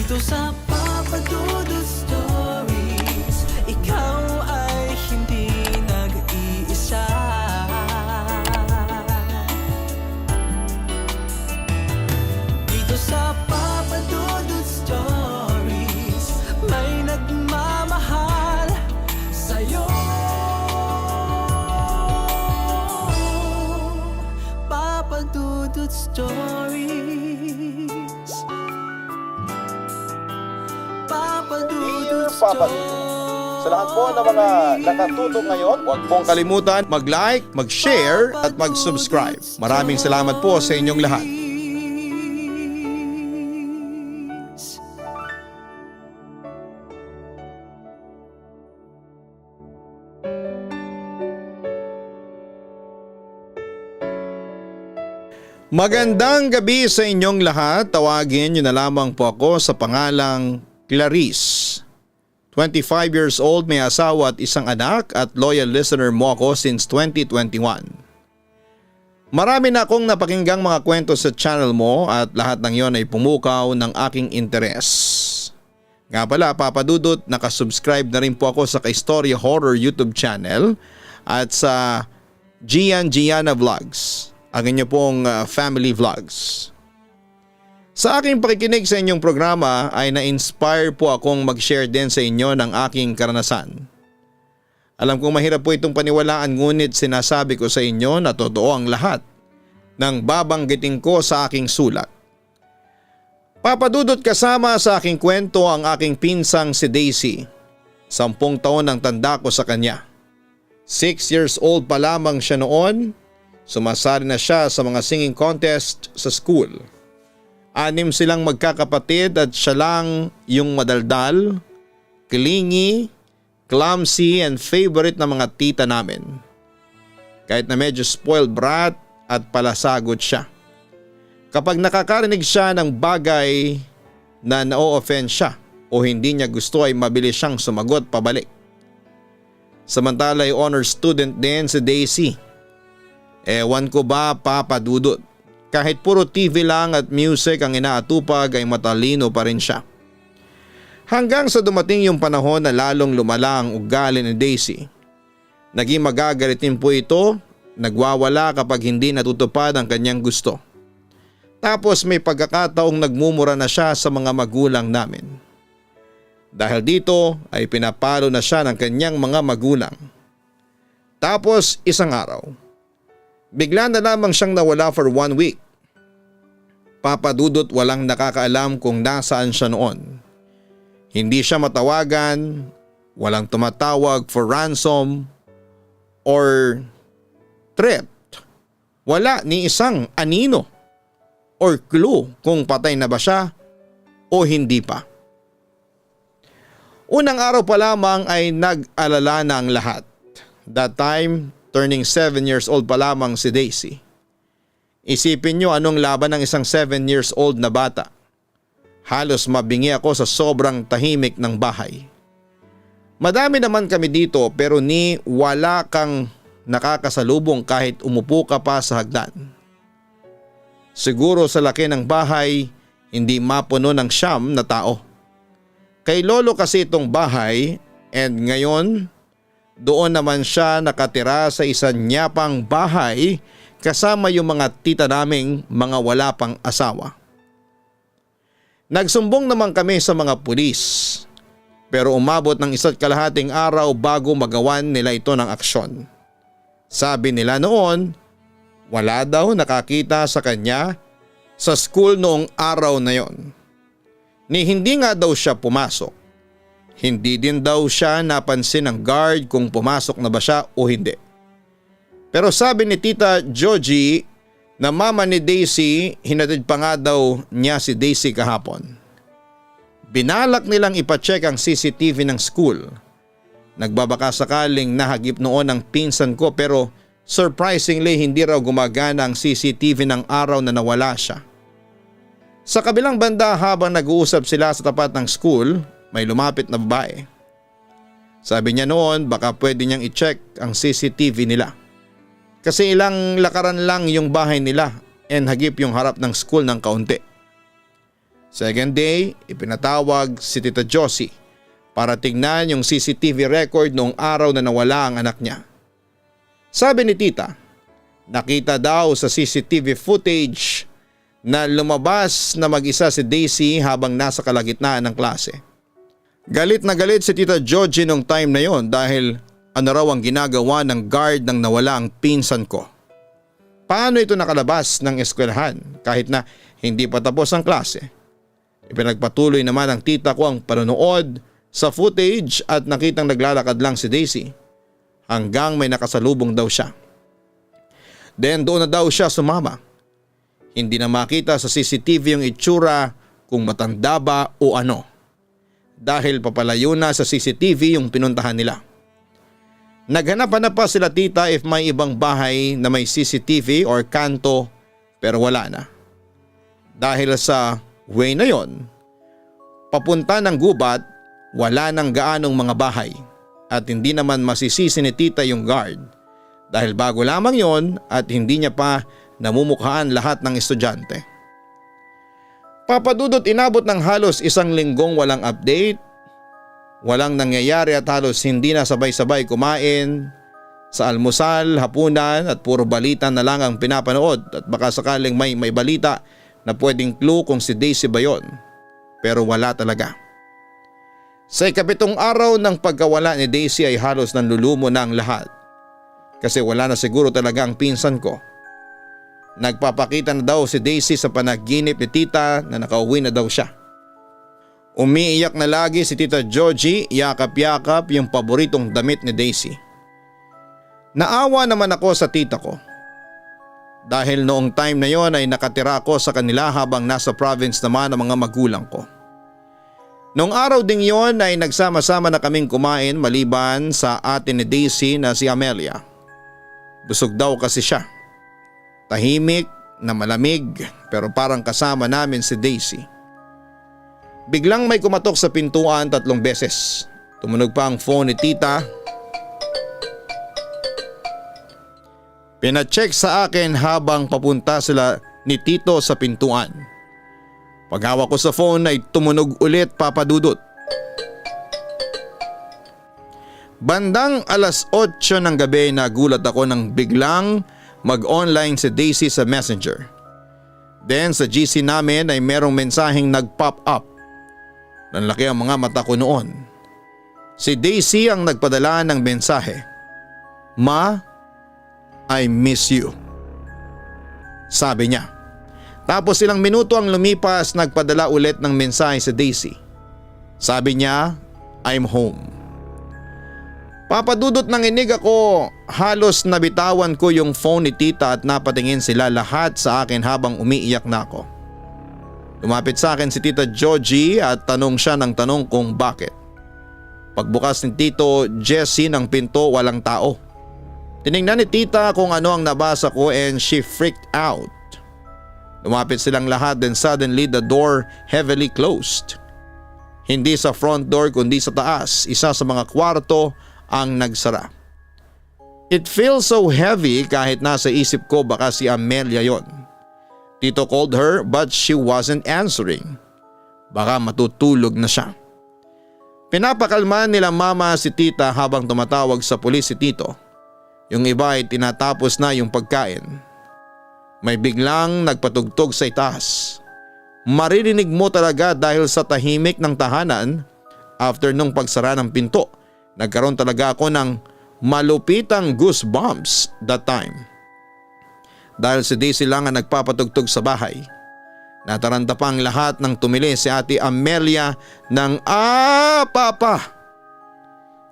Dito sa Papa Dudut Stories, ikaw ay hindi nag-iisa. Dito sa Papa Dudut Stories, may nagmamahal sa'yo. Papa Dudut Stories. Papa Dudut Papa Dudut. Sa lahat po ng mga nakatutok ngayon, huwag pong kalimutan mag-like, mag-share at mag-subscribe. Maraming salamat po sa inyong lahat. Magandang gabi sa inyong lahat. Tawagin niyo na lamang po ako sa pangalang Clarice. 25 years old, may asawa at isang anak at loyal listener mo ako since 2021. Marami na akong napakinggang mga kwento sa channel mo at lahat ng yon ay pumukaw ng aking interes. Nga pala, Papa Dudut, nakasubscribe na rin po ako sa Kaistorya Horror YouTube channel at sa Gianna Vlogs, ang inyo pong family vlogs. Sa aking pakikinig sa inyong programa ay na-inspire po akong mag-share din sa inyo ng aking karanasan. Alam kong mahirap po itong paniwalaan, ngunit sinasabi ko sa inyo na totoo ang lahat ng babanggitin ko sa aking sulat. Papa Dudut, kasama sa aking kwento ang aking pinsang si Daisy. 10 taon ang tanda ko sa kanya. 6 years old pa lamang siya noon. Sumasali na siya sa mga singing contest sa school. 6 silang magkakapatid at siya lang yung madaldal, clingy, clumsy and favorite na mga tita namin. Kahit na medyo spoiled brat at palasagot siya. Kapag nakakarinig siya ng bagay na na-offend siya o hindi niya gusto ay mabilis siyang sumagot pabalik. Samantala ay honor student din si Daisy. Ewan ko ba, Papa Dudut, kahit puro TV lang at music ang inaatupag ay matalino pa rin siya. Hanggang sa dumating yung panahon na lalong lumala ang ugali ni Daisy. Naging magagalitin po ito, nagwawala kapag hindi natutupad ang kanyang gusto. Tapos may pagkakataong nagmumura na siya sa mga magulang namin. Dahil dito ay pinapalo na siya ng kanyang mga magulang. Tapos isang araw, bigla na lamang siyang nawala for 1 week. Papa Dudut, walang nakakaalam kung nasaan siya noon. Hindi siya matawagan, walang tumatawag for ransom or threat. Wala ni isang anino or clue kung patay na ba siya o hindi pa. Unang araw pa lamang ay nag-alala na ang lahat. That time, turning 7 years old pa lamang si Daisy. Isipin nyo anong laban ng isang 7 years old na bata. Halos mabingi ako sa sobrang tahimik ng bahay. Madami naman kami dito pero wala kang nakakasalubong kahit umupo ka pa sa hagdan. Siguro sa laki ng bahay, hindi mapuno ng 9 na tao. Kay lolo kasi itong bahay and ngayon doon naman siya nakatira sa isang nyapang bahay kasama yung mga tita naming mga wala pang asawa. Nagsumbong naman kami sa mga pulis pero umabot ng 1.5 araw bago magawan nila ito ng aksyon. Sabi nila noon, wala daw nakakita sa kanya sa school noong araw na yon. Hindi nga daw siya pumasok. Hindi din daw siya napansin ng guard kung pumasok na ba siya o hindi. Pero sabi ni Tita Joji na mama ni Daisy, hinatid pa nga daw niya si Daisy kahapon. Binalak nilang ipacheck ang CCTV ng school. Nagbabaka sakaling nahagip noon ang pinsan ko pero surprisingly hindi raw gumagana ang CCTV ng araw na nawala siya. Sa kabilang banda habang nag-uusap sila sa tapat ng school, may lumapit na babae. Sabi niya noon baka pwede niyang i-check ang CCTV nila. Kasi ilang lakaran lang yung bahay nila and hagip yung harap ng school ng kaunti. Second day, ipinatawag si Tita Josie para tignan yung CCTV record noong araw na nawala ang anak niya. Sabi ni Tita, nakita daw sa CCTV footage na lumabas na mag-isa si Daisy habang nasa kalagitnaan ng klase. Galit na galit si Tita Georgie nung time na yon dahil ano raw ang ginagawa ng guard nang nawala ang pinsan ko. Paano ito nakalabas ng eskwelahan kahit na hindi pa tapos ang klase? Ipinagpatuloy naman ng tita ko ang panonood sa footage at nakitang naglalakad lang si Daisy hanggang may nakasalubong daw siya. Then doon na daw siya sumama. Hindi na makita sa CCTV yung itsura kung matanda ba o ano. Dahil papalayo na sa CCTV yung pinuntahan nila. Naghanap-hanap pa sila tita if may ibang bahay na may CCTV or kanto pero wala na. Dahil sa way na yon, papunta ng gubat, wala nang gaanong mga bahay at hindi naman masisisi ni tita yung guard dahil bago lamang yon at hindi niya pa namumukhaan lahat ng estudyante. Papadudot inabot ng halos 1 linggong walang update, walang nangyayari at halos hindi na sabay-sabay kumain sa almusal, hapunan at puro balita na lang ang pinapanood at baka sakaling may balita na pwedeng clue kung si Daisy ba yun. Pero wala talaga. Sa 7th araw ng pagkawala ni Daisy ay halos nanlulumo na ang lahat. Kasi wala na siguro talaga ang pinsan ko. Nagpapakita na daw si Daisy sa panaginip ni tita na nakauwi na daw siya. Umiiyak na lagi si Tita Georgie, yakap-yakap yung paboritong damit ni Daisy. Naawa naman ako sa tita ko. Dahil noong time na yon ay nakatira ako sa kanila habang nasa province naman ang mga magulang ko. Noong araw ding yon ay nagsama-sama na kaming kumain maliban sa ate ni Daisy na si Amelia. Busog daw kasi siya. Tahimik na malamig pero parang kasama namin si Daisy. Biglang may kumatok sa pintuan 3 beses. Tumunog pa ang phone ni tita. Pinacheck sa akin habang papunta sila ni tito sa pintuan. Paghawak ko sa phone ay tumunog ulit, Papa Dudut. Bandang 8:00 ng gabi nagulat ako nang biglang mag-online si Daisy sa Messenger. Then sa GC namin ay merong mensaheng nag-pop up. Nanlaki ang mga mata ko noon. Si Daisy ang nagpadala ng mensahe. Ma, I miss you. Sabi niya. Tapos ilang minuto ang lumipas, nagpadala ulit ng mensahe si Daisy. Sabi niya, I'm home. Papadudot ng inig ako, halos nabitawan ko yung phone ni tita at napatingin sila lahat sa akin habang umiiyak na ako. Lumapit sa akin si Tita Georgie at tanong siya ng tanong kung bakit. Pagbukas ni Tito Jesse ng pinto, walang tao. Tiningnan ni tita kung ano ang nabasa ko and she freaked out. Lumapit silang lahat then suddenly the door heavily closed. Hindi sa front door kundi sa taas, isa sa mga kwarto ang nagsara. It feels so heavy kahit nasa isip ko baka si Amelia yon. Tito called her but she wasn't answering. Baka matutulog na siya. Pinapakalman nila mama si tita habang tumatawag sa pulis si tito. Yung iba ay tinatapos na yung pagkain. May biglang nagpatugtog sa itaas. Maririnig mo talaga dahil sa tahimik ng tahanan. After nung pagsara ng pinto, nagkaroon talaga ako ng malupitang goosebumps that time. Dahil si Daisy lang ang nagpapatugtog sa bahay. Nataranta pa ang lahat ng tumili si Ate Amelia ng Papa!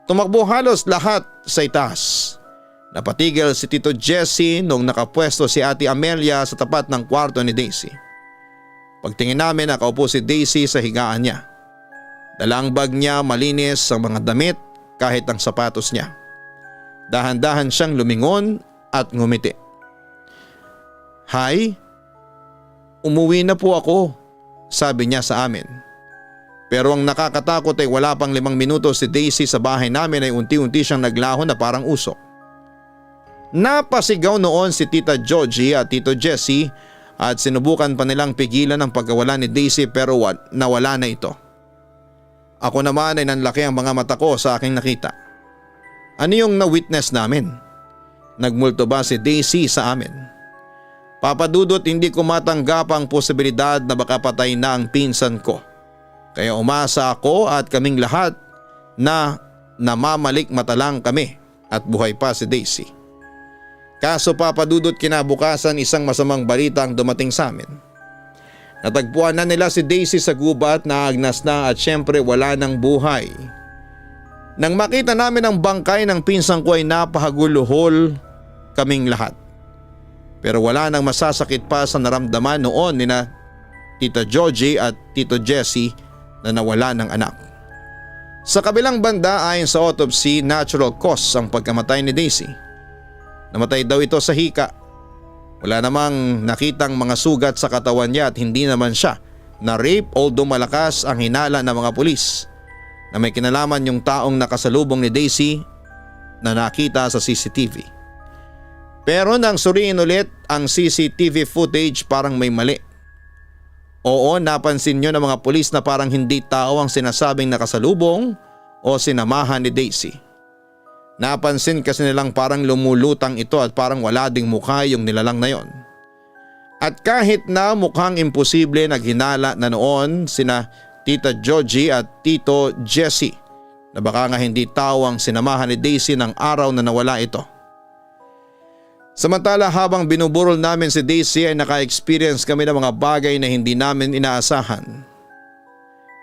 Tumakbo halos lahat sa itaas. Napatigil si Tito Jesse nung nakapwesto si Ate Amelia sa tapat ng kwarto ni Daisy. Pagtingin namin nakaupo si Daisy sa higaan niya. Dala ang bag niya, malinis ang mga damit kahit ang sapatos niya. Dahan-dahan siyang lumingon at ngumiti. Hi, umuwi na po ako, sabi niya sa amin. Pero ang nakakatakot ay wala pang 5 minuto si Daisy sa bahay namin ay unti-unti siyang naglaho na parang usok. Napasigaw noon si Tita Georgie at Tito Jesse at sinubukan pa nilang pigilan ang pagkawala ni Daisy pero nawala na ito. Ako naman ay nanlaki ang mga mata ko sa aking nakita. Ano yung na-witness namin? Nagmulto ba si Daisy sa amin? Papa Dudut, hindi ko matanggap ang posibilidad na baka patay na ang pinsan ko. Kaya umasa ako at kaming lahat na namamalik mata lang kami at buhay pa si Daisy. Kaso Papa Dudut, kinabukasan isang masamang balita ang dumating sa amin. Natagpuan na nila si Daisy sa gubat, naagnas na at syempre wala ng buhay. Nang makita namin ang bangkay ng pinsan ko ay napahaguluhol kaming lahat. Pero wala nang masasakit pa sa naramdaman noon ni na Tita Georgie at Tito Jesse na nawala ng anak. Sa kabilang banda, ayon sa autopsy, natural cause ang pagkamatay ni Daisy. Namatay daw ito sa hika. Wala namang nakitang mga sugat sa katawan niya at hindi naman siya na rape, although malakas ang hinala ng mga pulis na may kinalaman yung taong nakasalubong ni Daisy na nakita sa CCTV. Pero nang suriin ulit ang CCTV footage, parang may mali. Oo, napansin nyo ng mga pulis na parang hindi tao ang sinasabing nakasalubong o sinamahan ni Daisy. Napansin kasi nilang parang lumulutang ito at parang wala ding mukha yung nilalang na yon. At kahit na mukhang imposible, naghinala na noon sina Tita Georgie at Tito Jesse na baka nga hindi tao ang sinamahan ni Daisy ng araw na nawala ito. Samantala, habang binuburol namin si Daisy ay naka-experience kami ng mga bagay na hindi namin inaasahan.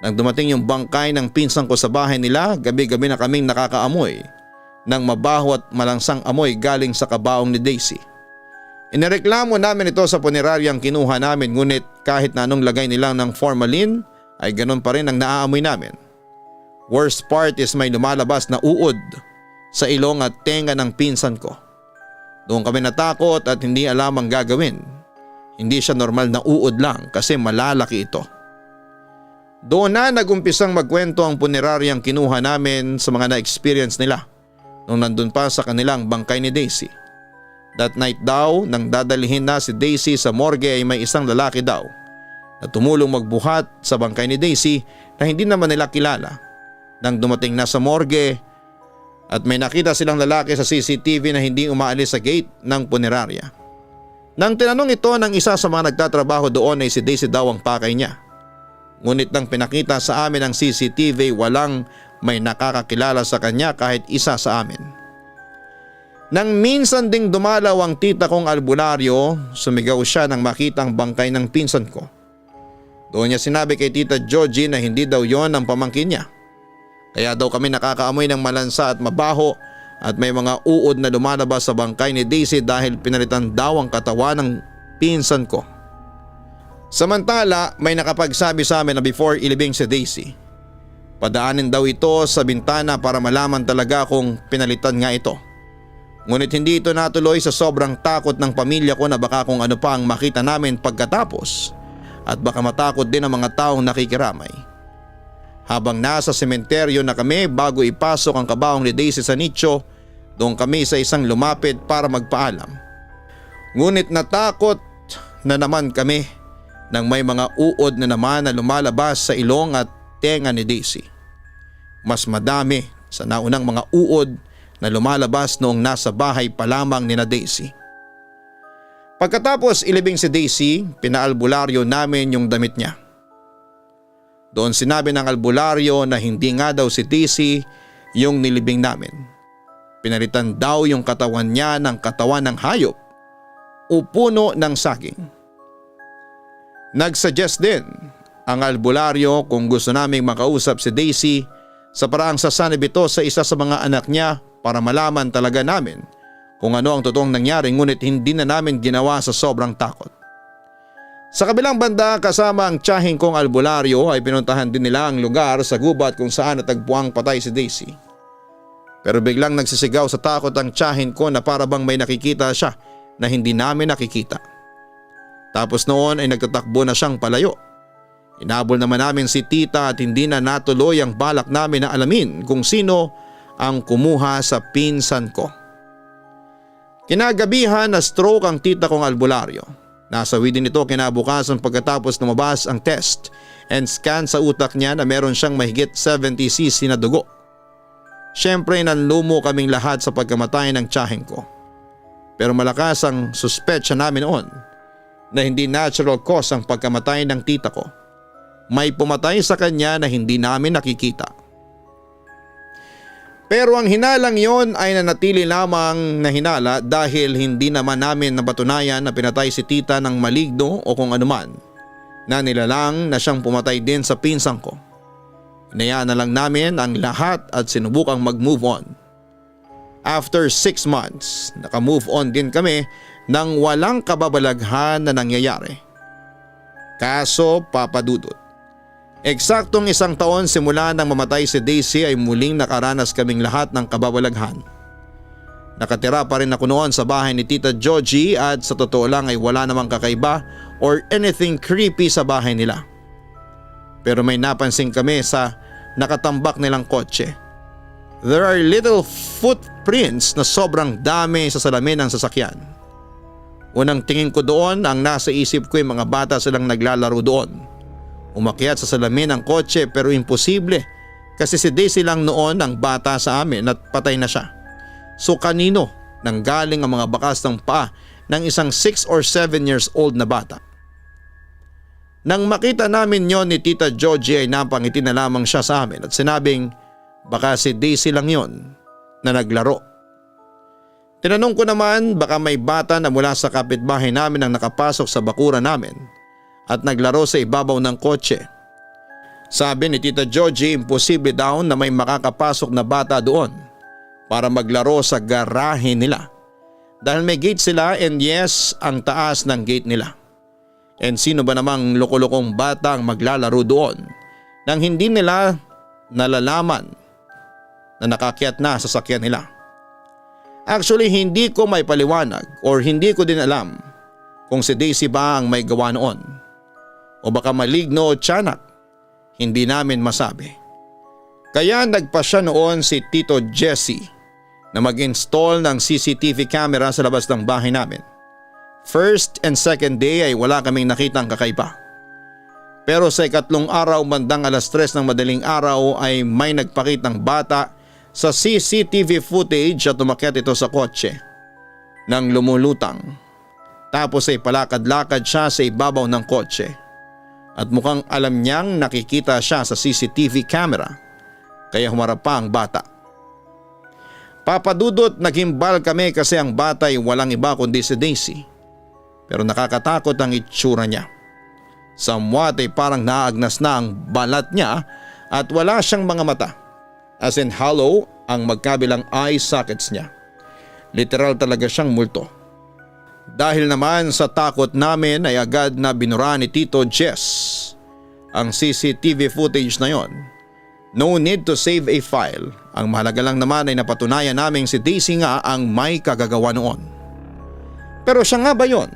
Nang dumating yung bangkay ng pinsan ko sa bahay nila, gabi-gabi na kaming nakakaamoy ng mabaho at malangsang amoy galing sa kabaong ni Daisy. Inireklamo namin ito sa puneraryang kinuha namin, ngunit kahit na anong lagay nilang ng formalin ay ganun pa rin ang naaamoy namin. Worst part is may lumalabas na uod sa ilong at tenga ng pinsan ko. Doon kami natakot at hindi alam ang gagawin. Hindi siya normal na uod lang kasi malalaki ito. Doon na nagumpisang magkwento ang puneraryang kinuha namin sa mga na-experience nila nung nandun pa sa kanilang bangkay ni Daisy. That night daw, nang dadalhin na si Daisy sa morgue ay may isang lalaki daw na tumulong magbuhat sa bangkay ni Daisy na hindi naman nila kilala. Nang dumating na sa morgue at may nakita silang lalaki sa CCTV na hindi umaalis sa gate ng punerarya. Nang tinanong ito ng isa sa mga nagtatrabaho doon ay si Daisy daw ang pakay niya. Ngunit nang pinakita sa amin ang CCTV, walang may nakakakilala sa kanya kahit isa sa amin. Nang minsan ding dumalaw ang tita kong albularyo, sumigaw siya nang makita ang bangkay ng pinsan ko. Doon niya sinabi kay Tita Georgie na hindi daw yon ang pamangkin niya. Kaya daw kami nakakaamoy ng malansa at mabaho at may mga uod na lumalabas sa bangkay ni Daisy dahil pinalitan daw ang katawan ng pinsan ko. Samantala, may nakapagsabi sa amin na before ilibing si Daisy, padaanin daw ito sa bintana para malaman talaga kung pinalitan nga ito. Ngunit hindi ito natuloy sa sobrang takot ng pamilya ko na baka kung ano pa ang makita namin pagkatapos at baka matakot din ang mga taong nakikiramay. Habang nasa sementeryo na kami bago ipasok ang kabaong ni Daisy sa nicho, doon kami sa isang lumapit para magpaalam. Ngunit natakot na naman kami nang may mga uod na naman na lumalabas sa ilong at tenga ni Daisy. Mas madami sa naunang mga uod na lumalabas noong nasa bahay pa lamang ni na Daisy. Pagkatapos ilibing si Daisy, pinaalbularyo namin yung damit niya. Doon sinabi ng albularyo na hindi nga daw si Daisy yung nilibing namin. Pinalitan daw yung katawan niya ng katawan ng hayop o puno ng saging. Nagsuggest din ang albularyo kung gusto naming makausap si Daisy sa paraang sasanib ito sa isa sa mga anak niya para malaman talaga namin kung ano ang totoong nangyari, ngunit hindi na namin ginawa sa sobrang takot. Sa kabilang banda, kasama ang tiyahing kong albularyo ay pinuntahan din nila ang lugar sa gubat kung saan natagpuang patay si Daisy. Pero biglang nagsisigaw sa takot ang tiyahin ko na para bang may nakikita siya na hindi namin nakikita. Tapos noon ay nagtatakbo na siyang palayo. Inabol naman namin si tita at hindi na natuloy ang balak namin na alamin kung sino ang kumuha sa pinsan ko. Kinagabihan na stroke ang tita kong albularyo. Nasawi din ito kinabukasan pagkatapos lumabas ang test and scan sa utak niya na meron siyang mahigit 70cc na dugo. Siyempre nanlumo kaming lahat sa pagkamatay ng tiyaheng ko. Pero malakas ang suspetsya namin noon na hindi natural cause ang pagkamatay ng tita ko. May pumatay sa kanya na hindi namin nakikita. Pero ang hinalang yon ay nanatili lamang na hinala dahil hindi naman namin napatunayan na pinatay si tita ng maligno o kung anuman na nilalang na siyang pumatay din sa pinsang ko. Hinayaan na lang namin ang lahat at sinubukang mag-move on. After 6 months, naka-move on din kami nang walang kababalaghan na nangyayari. Kaso papadudot, eksaktong 1 taon simula nang mamatay si Daisy ay muling nakaranas kaming lahat ng kababalaghan. Nakatira pa rin ako noon sa bahay ni Tita Georgie at sa totoo lang ay wala namang kakaiba or anything creepy sa bahay nila. Pero may napansin kami sa nakatambak nilang kotse. There are little footprints na sobrang dami sa salamin ng sasakyan. Unang tingin ko doon, ang nasa isip ko ay mga bata silang naglalaro doon. Umakyat sa salamin ng kotse pero imposible kasi si Daisy lang noon ang bata sa amin at patay na siya. So kanino nanggaling ang mga bakas ng paa ng isang 6 or 7 years old na bata? Nang makita namin yon ni Tita Georgie ay napangiti na lamang siya sa amin at sinabing baka si Daisy lang yon na naglaro. Tinanong ko naman baka may bata na mula sa kapitbahay namin ang nakapasok sa bakuran namin at naglaro sa ibabaw ng kotse. Sabi ni Tita Georgie imposible daw na may makakapasok na bata doon para maglaro sa garahe nila dahil may gate sila and yes ang taas ng gate nila. And sino ba namang loko-lokong bata ang maglalaro doon nang hindi nila nalalaman na nakakyat na sa sasakyan nila. Actually hindi ko may paliwanag or hindi ko din alam kung si Daisy ba ang may gawa noon o baka maligno o tiyanak, hindi namin masabi. Kaya nagpasya noon si Tito Jesse na mag-install ng CCTV camera sa labas ng bahay namin. First and second day ay wala kaming nakitang kakaiba. Pero sa ikatlong araw bandang 3:00 ng madaling araw ay may nagpakitang bata sa CCTV footage at umakyat ito sa kotse nang lumulutang. Tapos ay palakad-lakad siya sa ibabaw ng kotse at mukhang alam niyang nakikita siya sa CCTV camera kaya humarap pa ang bata. Papadudot naghimbal kami kasi ang bata ay walang iba kundi si Daisy. Pero nakakatakot ang itsura niya. Somewhat ay parang naagnas na ang balat niya at wala siyang mga mata. As in hollow ang magkabilang eye sockets niya. Literal talaga siyang multo. Dahil naman sa takot namin ay agad na binura ni Tito Jess ang CCTV footage na yon. No need to save a file. Ang mahalaga lang naman ay napatunayan naming si Daisy nga ang may kagagawa noon. Pero siya nga ba yon?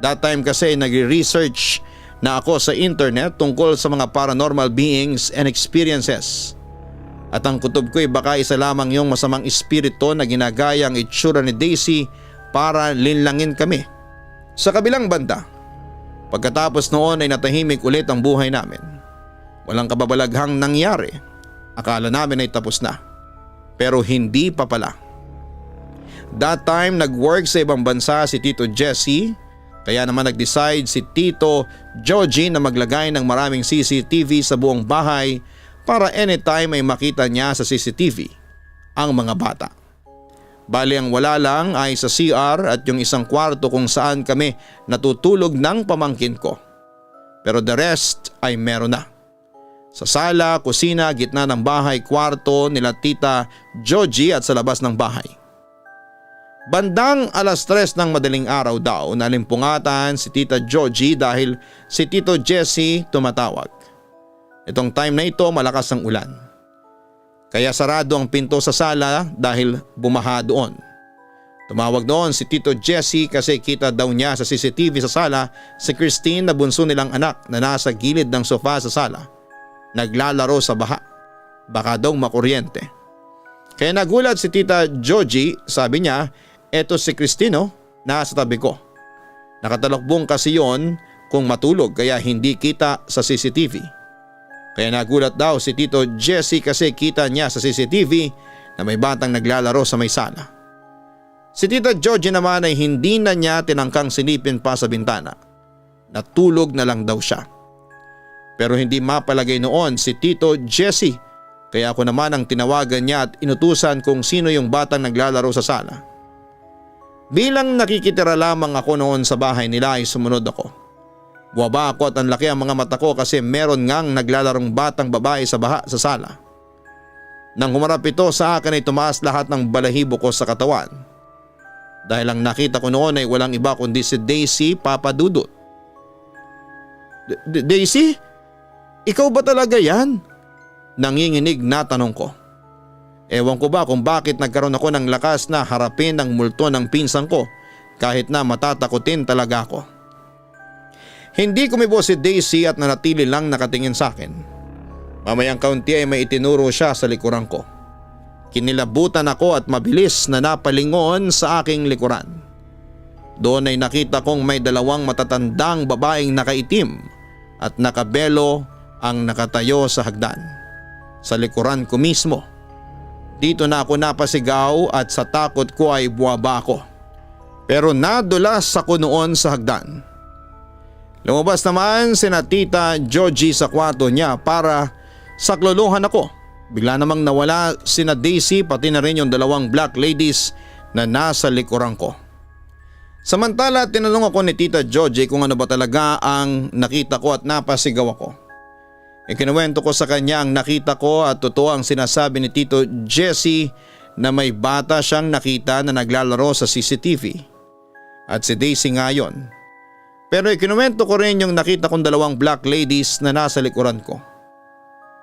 That time kasi nagre-research na ako sa internet tungkol sa mga paranormal beings and experiences. At ang kutob ko ay baka isa lamang yung masamang espiritu na ginagaya ang itsura ni Daisy para linlangin kami. Sa kabilang banda, pagkatapos noon ay natahimik ulit ang buhay namin. Walang kababalaghang nangyari. Akala namin ay tapos na. Pero hindi pa pala. That time nag-work sa ibang bansa si Tito Jesse. Kaya naman nag-decide si Tito Georgie na maglagay ng maraming CCTV sa buong bahay para anytime ay makita niya sa CCTV ang mga bata. Bali ang wala lang ay sa CR at yung isang kwarto kung saan kami natutulog ng pamangkin ko. Pero the rest ay meron na. Sa sala, kusina, gitna ng bahay, kwarto nila Tita Georgie at sa labas ng bahay. Bandang 3:00 ng madaling araw daw nalimpungatan si Tita Georgie dahil si Tito Jesse tumatawag. Itong time na ito malakas ang ulan. Kaya sarado ang pinto sa sala dahil bumaha doon. Tumawag doon si Tito Jesse kasi kita daw niya sa CCTV sa sala si Christine na bunso nilang anak na nasa gilid ng sofa sa sala. Naglalaro sa baha. Baka daw makuryente. Kaya nagulat si Tita Georgie, sabi niya, eto si Christine nasa tabi ko. Nakatalokbong kasi yon kung matulog kaya hindi kita sa CCTV. Kaya nagulat daw si Tito Jesse kasi kita niya sa CCTV na may batang naglalaro sa may sala. Si Tita Georgie naman ay hindi na niya tinangkang silipin pa sa bintana. Natulog na lang daw siya. Pero hindi mapalagay noon si Tito Jesse kaya ako naman ang tinawagan niya at inutusan kung sino yung batang naglalaro sa sala. Bilang nakikitira lamang ako noon sa bahay nila ay sumunod ako. Buwaba ako at ang laki ang mga mata ko kasi meron ngang naglalarong batang babae sa baha sa sala. Nang humarap ito sa akin ay tumaas lahat ng balahibo ko sa katawan. Dahil ang nakita ko noon ay walang iba kundi si Daisy Papa Dudut. Daisy? Ikaw ba talaga yan? Nanginginig na tanong ko. Ewan ko ba kung bakit nagkaroon ako ng lakas na harapin ang multo ng pinsan ko kahit na matatakutin talaga ako. Hindi kumibo si Daisy at nanatili lang nakatingin sa akin. Mamayang kaunti ay may itinuro siya sa likuran ko. Kinilabutan ako at mabilis na napalingon sa aking likuran. Doon ay nakita kong may dalawang matatandang babaeng nakaitim at nakabelo ang nakatayo sa hagdan. Sa likuran ko mismo. Dito na ako napasigaw at sa takot ko ay buwaba ako. Pero nadulas ako noon sa hagdan. Lumabas naman sina Tita Georgie sa kwarto niya para saklolohan ako. Bigla namang nawala sina Daisy pati na rin yung dalawang black ladies na nasa likuran ko. Samantala tinanong ako ni Tita Georgie kung ano ba talaga ang nakita ko at napasigaw ako. Ikinuwento ko sa kanya ang nakita ko at totoo ang sinasabi ni Tito Jesse na may bata siyang nakita na naglalaro sa CCTV. At si Daisy nga yun. Pero ikinuwento ko rin yung nakita kong dalawang black ladies na nasa likuran ko.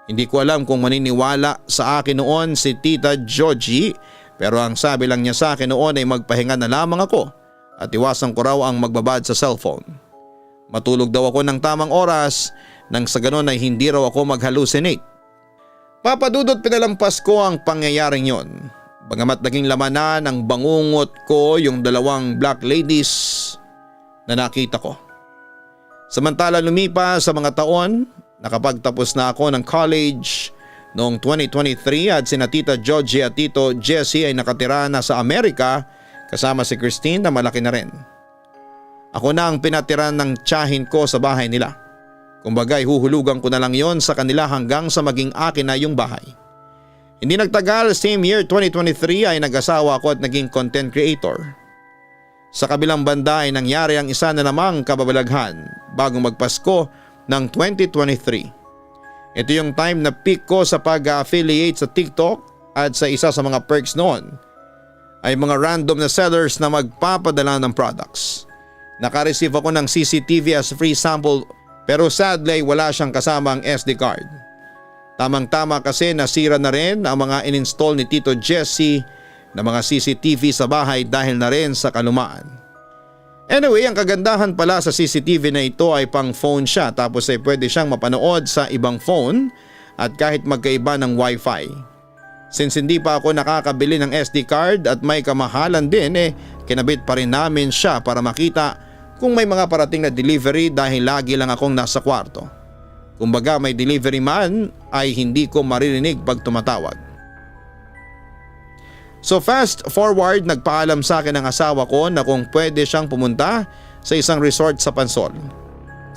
Hindi ko alam kung maniniwala sa akin noon si Tita Georgie pero ang sabi lang niya sa akin noon ay magpahinga na lamang ako at iwasan ko raw ang magbabad sa cellphone. Matulog daw ako ng tamang oras nang sa ganon ay hindi raw ako mag-hallucinate. Papadudot pinalampas ko ang pangyayaring yon. Bagamat naging lamanan ng bangungot ko yung dalawang black ladies na nakita ko. Samantala lumipas sa mga taon, nakapagtapos na ako ng college noong 2023 at sina Tita Georgie at Tito Jesse ay nakatira na sa Amerika kasama si Christine na malaki na rin. Ako na ang pinatiran ng tiyahin ko sa bahay nila. Kumbagay huhulugan ko na lang yon sa kanila hanggang sa maging akin na yung bahay. Hindi nagtagal, same year 2023 ay nag-asawa ako at naging content creator. Sa kabilang banda ay nangyari ang isa na namang kababalaghan bago magpasko ng 2023. Ito yung time na peak ko sa pag-affiliate sa TikTok at sa isa sa mga perks noon ay mga random na sellers na magpapadala ng products. Naka-receive ako ng CCTV as free sample pero sadly wala siyang kasamang SD card. Tamang-tama kasi nasira na rin ang mga in-install ni Tito Jesse na mga CCTV sa bahay dahil na rin sa kalumaan. Anyway, ang kagandahan pala sa CCTV na ito ay pang phone siya tapos ay pwede siyang mapanood sa ibang phone at kahit magkaiba ng wifi. Since hindi pa ako nakakabili ng SD card at may kamahalan din kinabit pa rin namin siya para makita kung may mga parating na delivery dahil lagi lang akong nasa kwarto. Kumbaga may delivery man ay hindi ko maririnig pag tumatawag. So fast forward nagpaalam sa akin ang asawa ko na kung pwede siyang pumunta sa isang resort sa Pansol.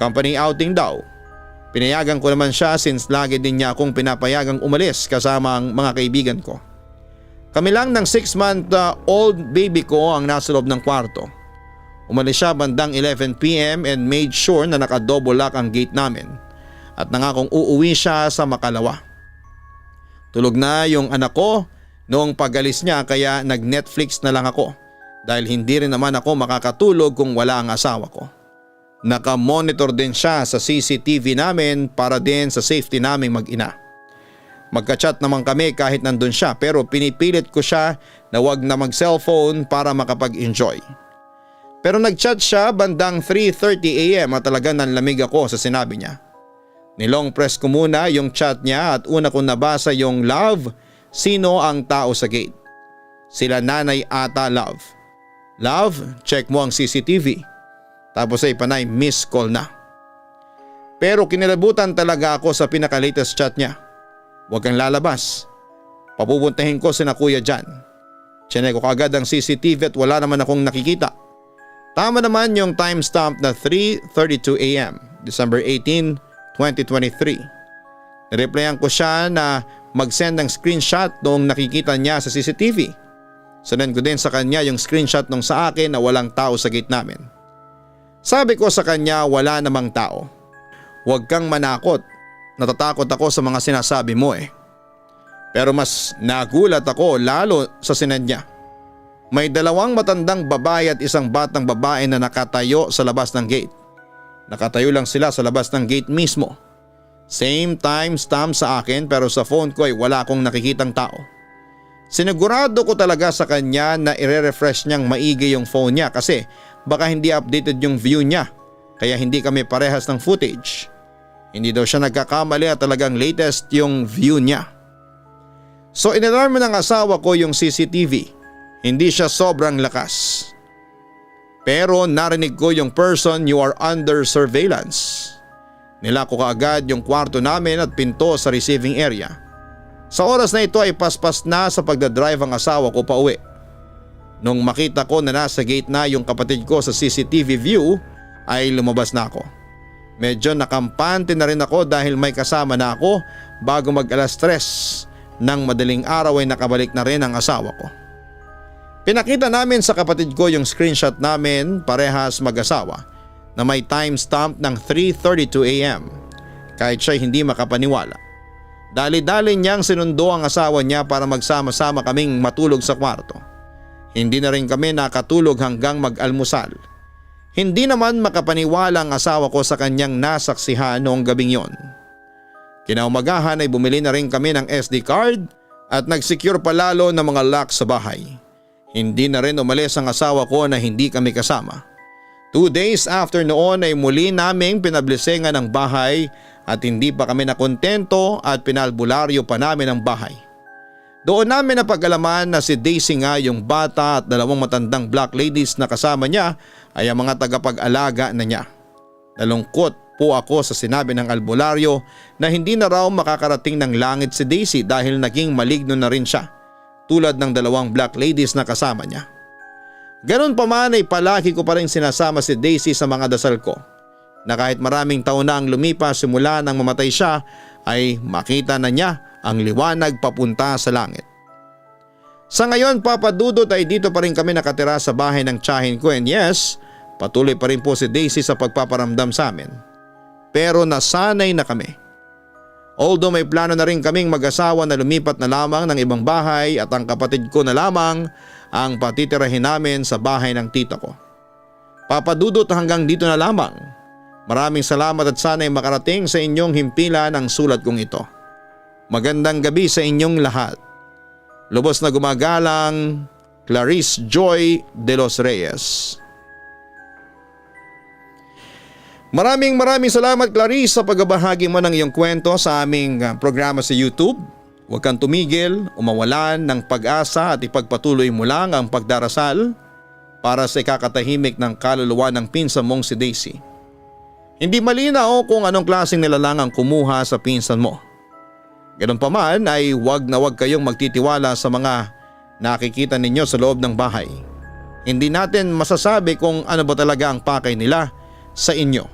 Company outing daw. Pinayagan ko naman siya since lagi din niya akong pinapayagang umalis kasama ang mga kaibigan ko. Kami lang ng 6-month-old baby ko ang nasa loob ng kwarto. Umalis siya bandang 11 PM and made sure na naka-double lock ang gate namin at nangakong uuwi siya sa makalawa. Tulog na yung anak ko noong pag-alis niya kaya nag-Netflix na lang ako dahil hindi rin naman ako makakatulog kung wala ang asawa ko. Naka-monitor din siya sa CCTV namin para din sa safety naming mag-ina. Magka-chat naman kami kahit nandun siya pero pinipilit ko siya na wag na mag-cellphone para makapag-enjoy. Pero nag-chat siya bandang 3:30 AM at talagang nanlamig ako sa sinabi niya. Nilong press ko muna yung chat niya at una kong nabasa yung love, sino ang tao sa gate. Sila nanay ata love. Love, check mo ang CCTV. Tapos ay panay miss call na. Pero kinilabutan talaga ako sa pinaka-latest chat niya. Huwag kang lalabas. Papupuntahin ko sina kuya dyan. Chinek ko kagad ang CCTV at wala naman akong nakikita. Tama naman yung timestamp na 3:32 AM, December 18, 2023. Nireplyan ko siya na mag-send ng screenshot noong nakikita niya sa CCTV. Sinend ko din sa kanya yung screenshot nung sa akin na walang tao sa gate namin. Sabi ko sa kanya wala namang tao. Huwag kang manakot. Natatakot ako sa mga sinasabi mo eh. Pero mas nagulat ako lalo sa sinend niya. May dalawang matandang babae at isang batang babae na nakatayo sa labas ng gate. Nakatayo lang sila sa labas ng gate mismo. Same timestamp sa akin pero sa phone ko ay wala akong nakikitang tao. Sinigurado ko talaga sa kanya na ire-refresh niyang maigi yung phone niya kasi baka hindi updated yung view niya kaya hindi kami parehas ng footage. Hindi daw siya nagkakamali at talagang latest yung view niya. So inalarm ng asawa ko yung CCTV. Hindi siya sobrang lakas. Pero narinig ko yung person, you are under surveillance. Nilako kaagad yung kwarto namin at pinto sa receiving area. Sa oras na ito ay paspas na sa pagdadrive ang asawa ko pa uwi. Nung makita ko na nasa gate na yung kapatid ko sa CCTV view ay lumabas na ako. Medyo nakampante na rin ako dahil may kasama na ako bago mag 3:00 ng madaling araw ay nakabalik na rin ang asawa ko. Pinakita namin sa kapatid ko yung screenshot namin parehas mag-asawa na may timestamp ng 3:32 AM kahit siya hindi makapaniwala. Dali-dali niyang sinundo ang asawa niya para magsama-sama kaming matulog sa kwarto. Hindi na rin kami nakatulog hanggang mag-almusal. Hindi naman makapaniwala ang asawa ko sa kanyang nasaksihan noong gabing yon. Kinaumagahan ay bumili na rin kami ng SD card at nagsecure palalo ng mga lock sa bahay. Hindi na rin umalis ang asawa ko na hindi kami kasama. 2 days after noon ay muli naming pinablisingan ang bahay at hindi pa kami nakontento at pinalbularyo pa namin ang bahay. Doon namin napag-alaman na si Daisy nga yung bata at dalawang matandang black ladies na kasama niya ay ang mga tagapag-alaga na niya. Nalungkot po ako sa sinabi ng albularyo na hindi na raw makakarating ng langit si Daisy dahil naging maligno na rin siya tulad ng dalawang black ladies na kasama niya. Ganon pa man ay palagi ko pa rin sinasama si Daisy sa mga dasal ko na kahit maraming taon na ang lumipas simula nang mamatay siya ay makita na niya ang liwanag papunta sa langit. Sa ngayon Papa Dudut ay dito pa rin kami nakatira sa bahay ng tiyahin ko and yes, patuloy pa rin po si Daisy sa pagpaparamdam sa amin. Pero nasanay na kami. Although may plano na rin kaming mag-asawa na lumipat na lamang ng ibang bahay at ang kapatid ko na lamang ang patitirahin namin sa bahay ng tita ko. Papa Dudut, hanggang dito na lamang. Maraming salamat at sana'y makarating sa inyong himpilan ang sulat kong ito. Magandang gabi sa inyong lahat. Lubos na gumagalang, Clarice Joy de los Reyes. Maraming salamat Clarice sa pagbabahagi mo ng iyong kwento sa aming programa sa YouTube. Huwag kang tumigil, umawalan ng pag-asa at ipagpatuloy mo lang ang pagdarasal para sa ikakatahimik ng kaluluwa ng pinsan mong si Daisy. Hindi malinaw kung anong klaseng nilalang ang kumuha sa pinsan mo. Ganun pa man ay huwag na huwag kayong magtitiwala sa mga nakikita ninyo sa loob ng bahay. Hindi natin masasabi kung ano ba talaga ang pakay nila sa inyo.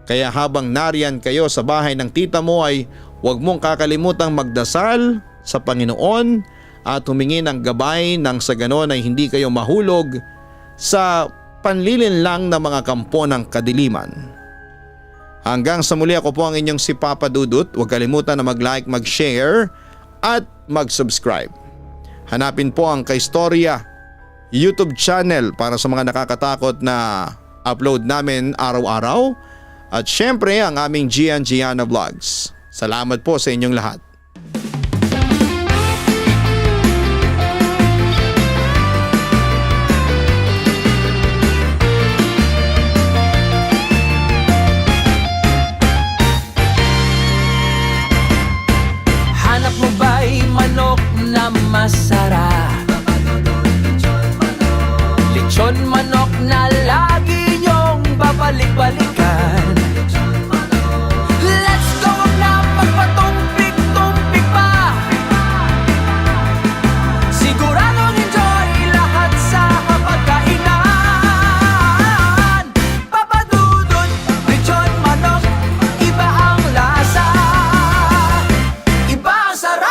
Kaya habang nariyan kayo sa bahay ng tita mo ay huwag mong kakalimutang magdasal sa Panginoon at humingi ng gabay nang sa ganon ay hindi kayo mahulog sa panlilin lang ng mga kampo ng kadiliman. Hanggang sa muli, ako po ang inyong si Papa Dudut. Huwag kalimutan na mag-like, mag-share at mag-subscribe. Hanapin po ang Kaistorya YouTube channel para sa mga nakakatakot na upload namin araw-araw. At syempre ang aming Gian Gianna Vlogs. Salamat po sa inyong lahat. Hanap mo ba'y manok na masarap? Lechon manok na lagi niyong balikan. Let's go na magpatumpik-tumpik pa. Siguradong enjoy lahat sa kapagkainan. Papadudot, lechon manok, iba ang lasa, iba ang sarap.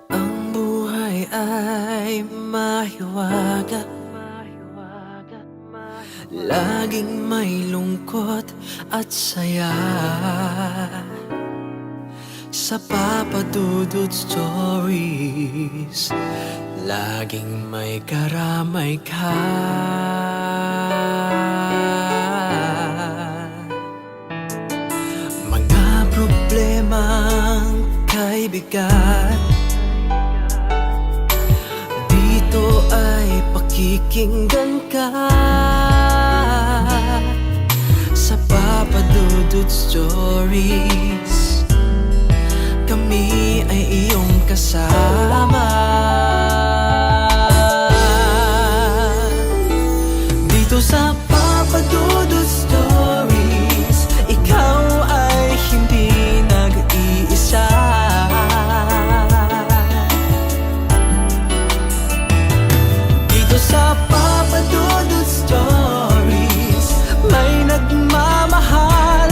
Ang buhay ay mahiwaga, laging may lungkot at saya. Sa Papa Dudut Stories, laging may karamay ka. Mga problemang kay bigat, dito ay pakikinggan ka. Sa Papa Dudut Stories, kami ay iyong kasama. Dito sa Papa Dudut Stories, ikaw ay hindi nag-iisa. Dito sa Papa Dudut Stories, may nagmamahal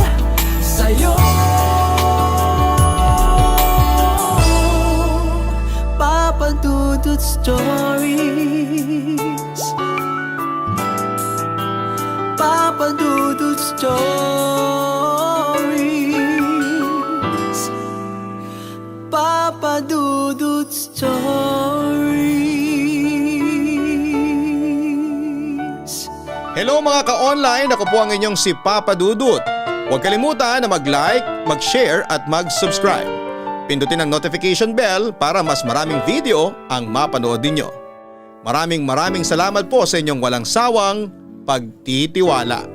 sa'yo. Papa Dudut Stories, Papa Dudut Stories, Papa Dudut Stories. Hello mga ka-online, ako po ang inyong si Papa Dudut. Huwag kalimutan na mag-like, mag-share at mag-subscribe. Pindutin ang notification bell para mas maraming video ang mapanood ninyo. Maraming salamat po sa inyong walang sawang pagtitiwala.